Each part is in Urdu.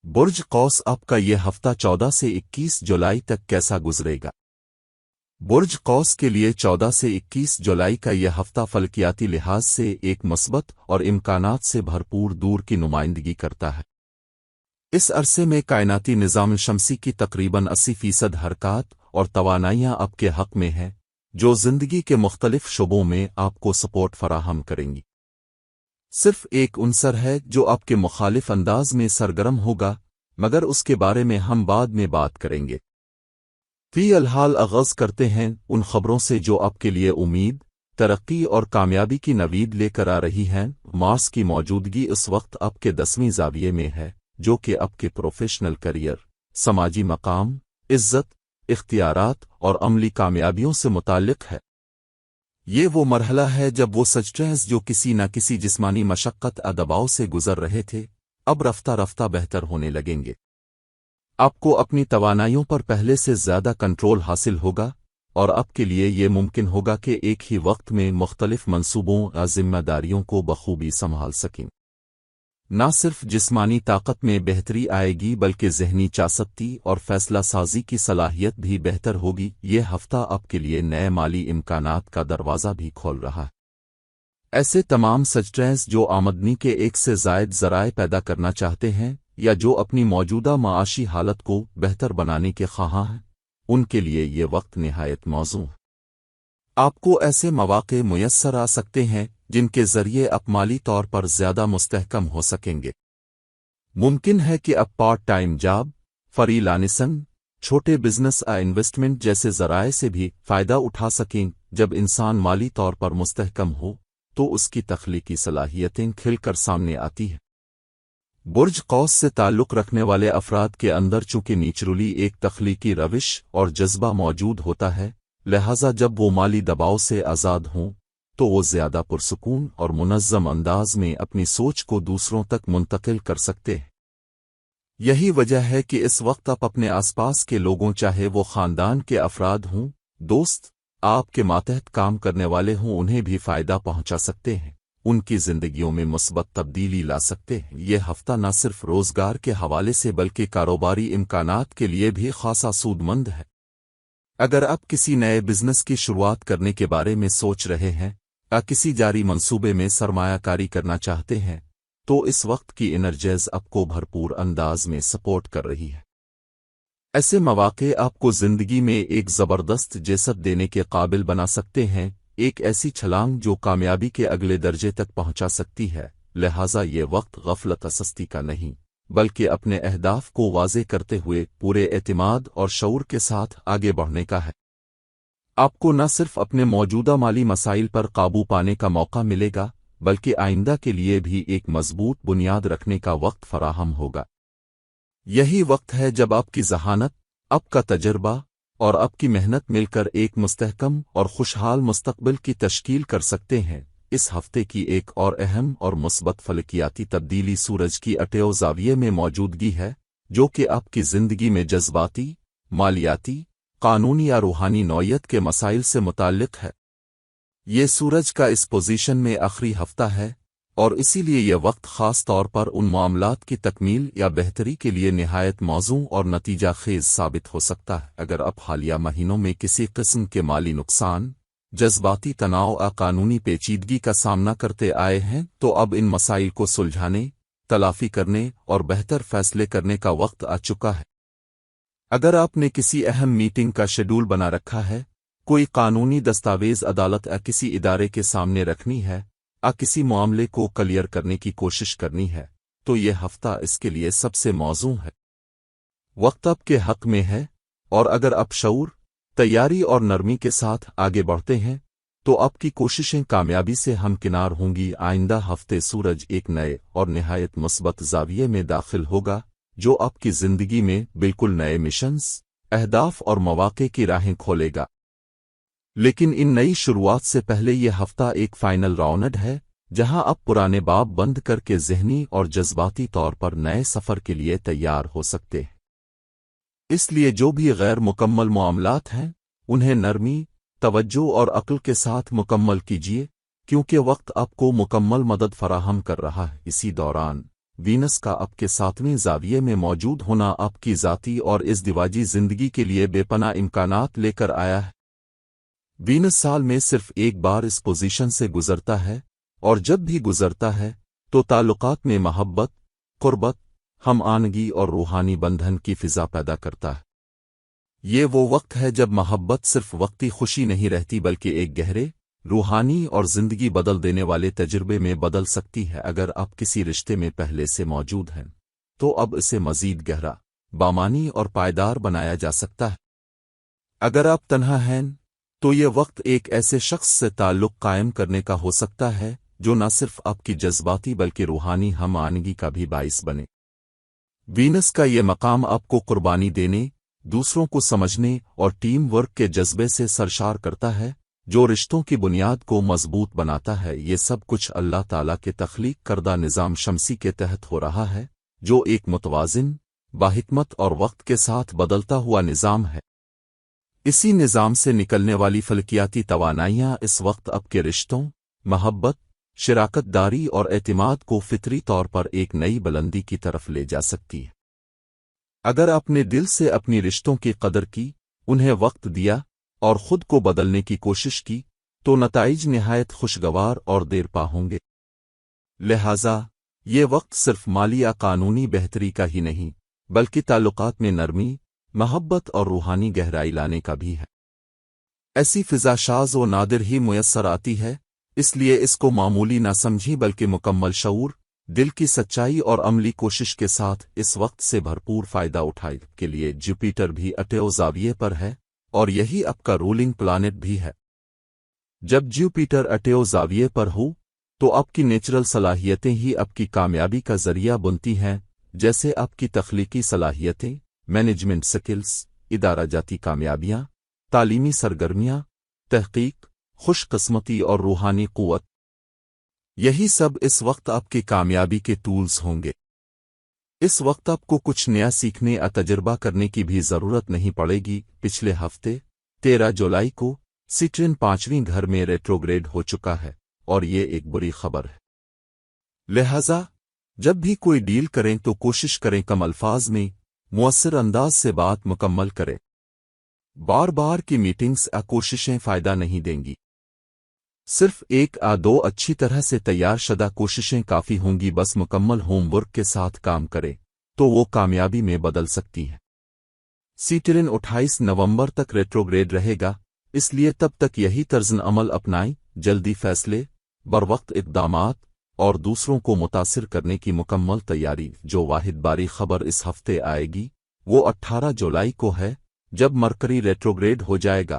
برج قوس آپ کا یہ ہفتہ 14 سے 21 جولائی تک کیسا گزرے گا؟ برج قوس کے لیے 14 سے 21 جولائی کا یہ ہفتہ فلکیاتی لحاظ سے ایک مثبت اور امکانات سے بھرپور دور کی نمائندگی کرتا ہے۔ اس عرصے میں کائناتی نظام شمسی کی تقریباً 80% حرکات اور توانائیاں آپ کے حق میں ہیں، جو زندگی کے مختلف شعبوں میں آپ کو سپورٹ فراہم کریں گی۔ صرف ایک عنصر ہے جو آپ کے مخالف انداز میں سرگرم ہوگا، مگر اس کے بارے میں ہم بعد میں بات کریں گے۔ فی الحال آغاز کرتے ہیں ان خبروں سے جو آپ کے لیے امید، ترقی اور کامیابی کی نوید لے کر آ رہی ہیں۔ مارس کی موجودگی اس وقت آپ کے 10ویں زاویے میں ہے، جو کہ آپ کے پروفیشنل کیریئر، سماجی مقام، عزت، اختیارات اور عملی کامیابیوں سے متعلق ہے۔ یہ وہ مرحلہ ہے جب وہ سجٹرز جو کسی نہ کسی جسمانی مشقت یا دباؤ سے گزر رہے تھے، اب رفتہ رفتہ بہتر ہونے لگیں گے۔ آپ کو اپنی توانائیوں پر پہلے سے زیادہ کنٹرول حاصل ہوگا، اور آپ کے لیے یہ ممکن ہوگا کہ ایک ہی وقت میں مختلف منصوبوں یا ذمہ داریوں کو بخوبی سنبھال سکیں۔ نہ صرف جسمانی طاقت میں بہتری آئے گی بلکہ ذہنی چاستی اور فیصلہ سازی کی صلاحیت بھی بہتر ہوگی۔ یہ ہفتہ آپ کے لیے نئے مالی امکانات کا دروازہ بھی کھول رہا ہے۔ ایسے تمام سجٹرز جو آمدنی کے ایک سے زائد ذرائع پیدا کرنا چاہتے ہیں یا جو اپنی موجودہ معاشی حالت کو بہتر بنانے کے خواہاں ہیں، ان کے لیے یہ وقت نہایت موزوں ہے۔ آپ کو ایسے مواقع میسر آ سکتے ہیں جن کے ذریعے آپ مالی طور پر زیادہ مستحکم ہو سکیں گے۔ ممکن ہے کہ آپ part time job, free lancing, چھوٹے بزنس یا انویسٹمنٹ جیسے ذرائع سے بھی فائدہ اٹھا سکیں۔ جب انسان مالی طور پر مستحکم ہو تو اس کی تخلیقی صلاحیتیں کھل کر سامنے آتی ہیں۔ برج قوس سے تعلق رکھنے والے افراد کے اندر چونکہ نیچرلی ایک تخلیقی روش اور جذبہ موجود ہوتا ہے، لہذا جب وہ مالی دباؤ سے آزاد ہوں تو وہ زیادہ پرسکون اور منظم انداز میں اپنی سوچ کو دوسروں تک منتقل کر سکتے ہیں۔ یہی وجہ ہے کہ اس وقت آپ اپنے آس پاس کے لوگوں، چاہے وہ خاندان کے افراد ہوں، دوست، آپ کے ماتحت کام کرنے والے ہوں، انہیں بھی فائدہ پہنچا سکتے ہیں، ان کی زندگیوں میں مثبت تبدیلی لا سکتے ہیں۔ یہ ہفتہ نہ صرف روزگار کے حوالے سے بلکہ کاروباری امکانات کے لیے بھی خاصا سود مند ہے۔ اگر آپ کسی نئے بزنس کی شروعات کرنے کے بارے میں سوچ رہے ہیں یا کسی جاری منصوبے میں سرمایہ کاری کرنا چاہتے ہیں، تو اس وقت کی انرجیز آپ کو بھرپور انداز میں سپورٹ کر رہی ہے۔ ایسے مواقع آپ کو زندگی میں ایک زبردست جیست دینے کے قابل بنا سکتے ہیں، ایک ایسی چھلانگ جو کامیابی کے اگلے درجے تک پہنچا سکتی ہے۔ لہٰذا یہ وقت غفلت سستی کا نہیں، بلکہ اپنے اہداف کو واضح کرتے ہوئے پورے اعتماد اور شعور کے ساتھ آگے بڑھنے کا ہے۔ آپ کو نہ صرف اپنے موجودہ مالی مسائل پر قابو پانے کا موقع ملے گا بلکہ آئندہ کے لیے بھی ایک مضبوط بنیاد رکھنے کا وقت فراہم ہوگا۔ یہی وقت ہے جب آپ کی ذہانت، آپ کا تجربہ اور آپ کی محنت مل کر ایک مستحکم اور خوشحال مستقبل کی تشکیل کر سکتے ہیں۔ اس ہفتے کی ایک اور اہم اور مثبت فلکیاتی تبدیلی سورج کی 8ویں زاویے میں موجودگی ہے، جو کہ آپ کی زندگی میں جذباتی، مالیاتی، قانونی یا روحانی نوعیت کے مسائل سے متعلق ہے۔ یہ سورج کا اس پوزیشن میں آخری ہفتہ ہے، اور اسی لیے یہ وقت خاص طور پر ان معاملات کی تکمیل یا بہتری کے لیے نہایت موزوں اور نتیجہ خیز ثابت ہو سکتا ہے۔ اگر آپ حالیہ مہینوں میں کسی قسم کے مالی نقصان، جذباتی تناؤ یا قانونی پیچیدگی کا سامنا کرتے آئے ہیں، تو اب ان مسائل کو سلجھانے، تلافی کرنے اور بہتر فیصلے کرنے کا وقت آ چکا ہے۔ اگر آپ نے کسی اہم میٹنگ کا شیڈول بنا رکھا ہے، کوئی قانونی دستاویز عدالت یا کسی ادارے کے سامنے رکھنی ہے، یا کسی معاملے کو کلیئر کرنے کی کوشش کرنی ہے، تو یہ ہفتہ اس کے لیے سب سے موزوں ہے۔ وقت آپ کے حق میں ہے، اور اگر آپ شعور، تیاری اور نرمی کے ساتھ آگے بڑھتے ہیں تو آپ کی کوششیں کامیابی سے ہمکنار ہوں گی۔ آئندہ ہفتے سورج ایک نئے اور نہایت مثبت زاویے میں داخل ہوگا، جو آپ کی زندگی میں بالکل نئے مشنز، اہداف اور مواقع کی راہیں کھولے گا۔ لیکن ان نئی شروعات سے پہلے یہ ہفتہ ایک فائنل راؤنڈ ہے، جہاں آپ پرانے باب بند کر کے ذہنی اور جذباتی طور پر نئے سفر کے لیے تیار ہو سکتے ہیں۔ اس لیے جو بھی غیر مکمل معاملات ہیں، انہیں نرمی، توجہ اور عقل کے ساتھ مکمل کیجیے، کیونکہ وقت آپ کو مکمل مدد فراہم کر رہا ہے۔ اسی دوران وینس کا آپ کے 7ویں زاویے میں موجود ہونا آپ کی ذاتی اور ازدواجی زندگی کے لیے بے پناہ امکانات لے کر آیا ہے۔ وینس سال میں صرف ایک بار اس پوزیشن سے گزرتا ہے، اور جب بھی گزرتا ہے تو تعلقات میں محبت، قربت، ہم آہنگی اور روحانی بندھن کی فضا پیدا کرتا ہے۔ یہ وہ وقت ہے جب محبت صرف وقتی خوشی نہیں رہتی بلکہ ایک گہرے، روحانی اور زندگی بدل دینے والے تجربے میں بدل سکتی ہے۔ اگر آپ کسی رشتے میں پہلے سے موجود ہیں تو اب اسے مزید گہرا، بامانی اور پائیدار بنایا جا سکتا ہے۔ اگر آپ تنہا ہیں تو یہ وقت ایک ایسے شخص سے تعلق قائم کرنے کا ہو سکتا ہے جو نہ صرف آپ کی جذباتی بلکہ روحانی ہم آہنگی کا بھی باعث بنے۔ وینس کا یہ مقام آپ کو قربانی دینے، دوسروں کو سمجھنے اور ٹیم ورک کے جذبے سے سرشار کرتا ہے، جو رشتوں کی بنیاد کو مضبوط بناتا ہے۔ یہ سب کچھ اللہ تعالیٰ کے تخلیق کردہ نظام شمسی کے تحت ہو رہا ہے، جو ایک متوازن، باحکمت اور وقت کے ساتھ بدلتا ہوا نظام ہے۔ اسی نظام سے نکلنے والی فلکیاتی توانائیاں اس وقت آپ کے رشتوں، محبت، شراکت داری اور اعتماد کو فطری طور پر ایک نئی بلندی کی طرف لے جا سکتی ہے۔ اگر آپ نے دل سے اپنی رشتوں کی قدر کی، انہیں وقت دیا اور خود کو بدلنے کی کوشش کی، تو نتائج نہایت خوشگوار اور دیر پا ہوں گے۔ لہٰذا یہ وقت صرف مالی یا قانونی بہتری کا ہی نہیں، بلکہ تعلقات میں نرمی، محبت اور روحانی گہرائی لانے کا بھی ہے۔ ایسی فضا شاذ و نادر ہی میسر آتی ہے، اس لیے اس کو معمولی نہ سمجھی بلکہ مکمل شعور، دل کی سچائی اور عملی کوشش کے ساتھ اس وقت سے بھرپور فائدہ اٹھائے کے لیے جوپیٹر بھی اٹیو زاویے پر ہے، اور یہی آپ کا رولنگ پلانٹ بھی ہے۔ جب جوپیٹر اٹیو زاویے پر ہو تو آپ کی نیچرل صلاحیتیں ہی آپ کی کامیابی کا ذریعہ بنتی ہیں، جیسے آپ کی تخلیقی صلاحیتیں، مینجمنٹ سکلز، ادارہ جاتی کامیابیاں، تعلیمی سرگرمیاں، تحقیق، خوش قسمتی اور روحانی قوت۔ یہی سب اس وقت آپ کی کامیابی کے ٹولز ہوں گے۔ اس وقت آپ کو کچھ نیا سیکھنے یا تجربہ کرنے کی بھی ضرورت نہیں پڑے گی۔ پچھلے ہفتے 13 جولائی کو سیٹرن 5ویں گھر میں ریٹروگریڈ ہو چکا ہے، اور یہ ایک بری خبر ہے۔ لہذا جب بھی کوئی ڈیل کریں تو کوشش کریں کم الفاظ میں، مؤثر انداز سے بات مکمل کریں۔ بار بار کی میٹنگز یا کوششیں فائدہ نہیں دیں گی۔ صرف ایک یا دو اچھی طرح سے تیار شدہ کوششیں کافی ہوں گی۔ بس مکمل ہوم ورک کے ساتھ کام کریں تو وہ کامیابی میں بدل سکتی ہیں۔ سیٹرن 28 نومبر تک ریٹروگریڈ رہے گا، اس لیے تب تک یہی طرز عمل اپنائیں، جلدی فیصلے، بروقت اقدامات اور دوسروں کو متاثر کرنے کی مکمل تیاری۔ جو واحد باری خبر اس ہفتے آئے گی وہ 18 جولائی کو ہے، جب مرکری ریٹروگریڈ ہو جائے گا۔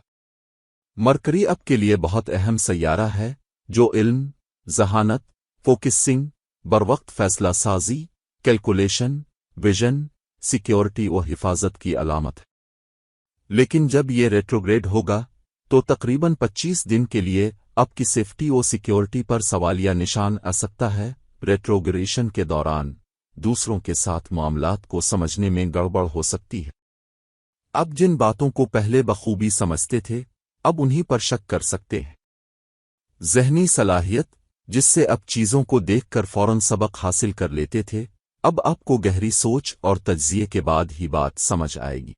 مرکری اب کے لیے بہت اہم سیارہ ہے، جو علم، ذہانت، فوکسنگ، بروقت فیصلہ سازی، کیلکولیشن، ویژن، سیکیورٹی و حفاظت کی علامت ہے۔ لیکن جب یہ ریٹروگریڈ ہوگا تو تقریباً 25 دن کے لیے آپ کی سیفٹی و سیکیورٹی پر سوالیہ نشان آ سکتا ہے۔ ریٹروگریشن کے دوران دوسروں کے ساتھ معاملات کو سمجھنے میں گڑبڑ ہو سکتی ہے۔ اب جن باتوں کو پہلے بخوبی سمجھتے تھے اب انہی پر شک کر سکتے ہیں۔ ذہنی صلاحیت، جس سے اب چیزوں کو دیکھ کر فوراً سبق حاصل کر لیتے تھے، اب آپ کو گہری سوچ اور تجزیے کے بعد ہی بات سمجھ آئے گی۔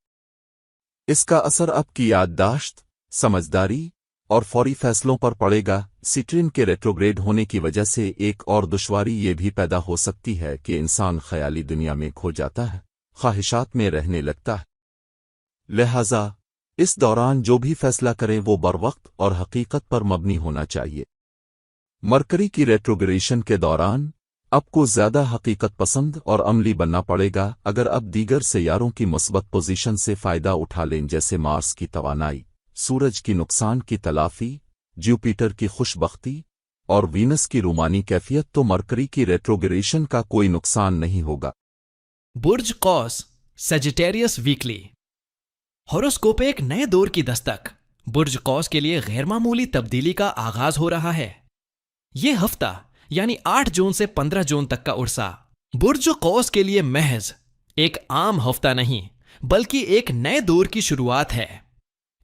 اس کا اثر آپ کی یادداشت، سمجھداری اور فوری فیصلوں پر پڑے گا۔ سیٹرن کے ریٹروگریڈ ہونے کی وجہ سے ایک اور دشواری یہ بھی پیدا ہو سکتی ہے کہ انسان خیالی دنیا میں کھو جاتا ہے، خواہشات میں رہنے لگتا ہے۔ لہٰذا اس دوران جو بھی فیصلہ کریں وہ بروقت اور حقیقت پر مبنی ہونا چاہیے۔ مرکری کی ریٹروگریشن کے دوران آپ کو زیادہ حقیقت پسند اور عملی بننا پڑے گا۔ اگر آپ دیگر سیاروں کی مثبت پوزیشن سے فائدہ اٹھا لیں، جیسے مارس کی توانائی، سورج کی نقصان کی تلافی، جوپیٹر کی خوش بختی اور وینس کی رومانی کیفیت، تو مرکری کی ریٹروگریشن کا کوئی نقصان نہیں ہوگا۔ برج قوس سیجیٹیریس ویکلی ہوروسکوپ ایک نئے دور کی دستک۔ برج قوس کے لیے غیر معمولی تبدیلی کا آغاز ہو رہا ہے۔ یہ ہفتہ یعنی 8 جون سے 15 جون تک کا عرصہ برج قوس کے لیے محض ایک عام ہفتہ نہیں بلکہ ایک نئے دور کی شروعات ہے۔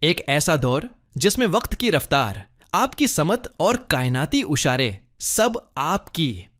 ایک ایسا دور جس میں وقت کی رفتار، آپ کی سمت اور کائناتی اشارے سب آپ کی